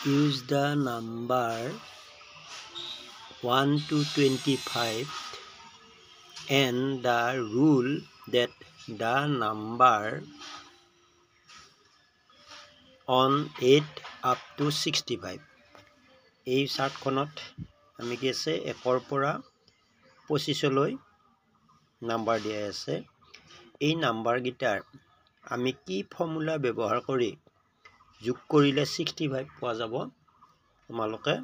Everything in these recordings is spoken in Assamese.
Use the number 1 to 25 and the rule that the number on 8 up to 65. এই চাৰ্টখনত আমি কি আছে 1 পৰা 25 লৈ নাম্বাৰ দিয়া আছে। এই নাম্বাৰ গিটাৰ আমি কি ফৰ্মুলা ব্যৱহাৰ কৰি যোগ কৰিলে 65 পোৱা যাব তোমালোকে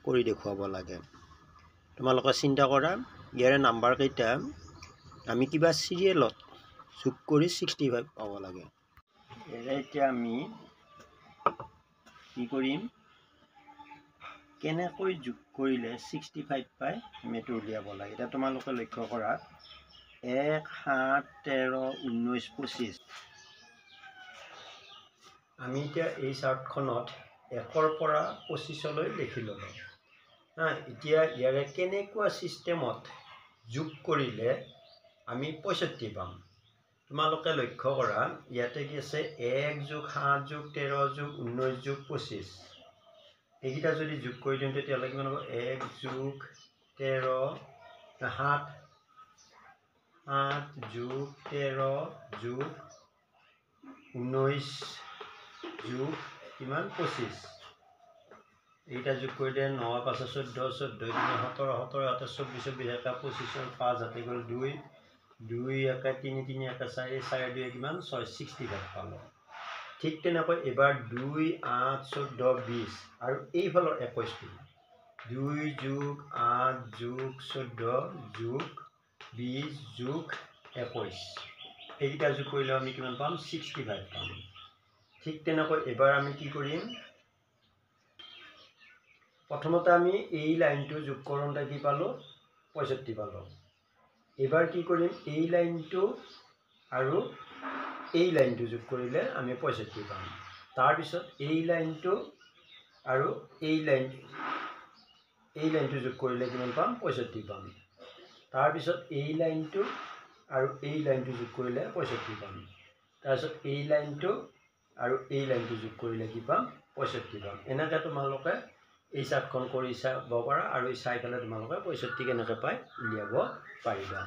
কৰি দেখুৱাব লাগে। তোমালোকে চিন্তা কৰা ইয়াৰে নাম্বাৰ কেইটা আমি কিবা সিৰিয়েলত যোগ কৰি 65 পাব লাগে। এতিয়া আমি কি কৰিম কেনেকৈ যোগ কৰিলে 65 পাই মেটো উলিয়াব লাগে। এটা তোমালোকে লক্ষ্য কৰা 1 7 13 19 25 আমি এতিয়া এই চাৰ্টখনত 1 পৰা 25 লৈ লিখি ললো। এতিয়া ইয়াৰে কেনেকুৱা সিস্টেমত যোগ কৰিলে আমি 65 পাম। তোমালোকে লক্ষ্য কৰা ইয়াতে কি আছে 1 + 7 + 13 + 19 + 25 এইটা যদি যোগ কৰি দিওঁ তেতিয়াহ'লে কিমান হ'ব 1 + 13 7 + 13 + 19 + কিমান 25 এইটা যোগ কৰি দিলে 9 × 5 = 14 14 × 17 17 হাতে 24 24 হাতে 25 5 হাতে গ'ল 2 2 একা 3 3 একা 4 4 2 কিমান 65 পালো। ঠিক তেনেকৈ এবাৰ 2 8 14 20 আৰু এইফালৰ 21 2 + 8 + 14 + 20 + 21 এইটা যোগ কৰিলে আমি কিমান পাম 65 পাম। ঠিক তেনেকৈ এবাৰ আমি কি কৰিম প্ৰথমতে আমি এই লাইনটো যোগ কৰোঁতে কি পালো 65 পালো। এবাৰ কি কৰিম এই লাইনটো আৰু এই লাইনটো যোগ কৰিলে আমি 65 পাম। তাৰ পিছত এই লাইনটো আৰু এই লাইনটো যোগ কৰিলে কিমান পাম 65 পাম। তাৰ পিছত এই লাইনটো আৰু এই লাইনটো যোগ কৰিলে 65 পাম। তাৰ পিছত এই লাইনটো আৰু এই লাইনটো যোগ কৰিলে কি পাম 65 পাম। এনেকৈ তোমালোকে এই চাৰ্টখন কৰি চাব পাৰা আৰু চাই পেলাই তোমালোকে 65 কেনেকৈ পাই উলিয়াব পাৰিবা।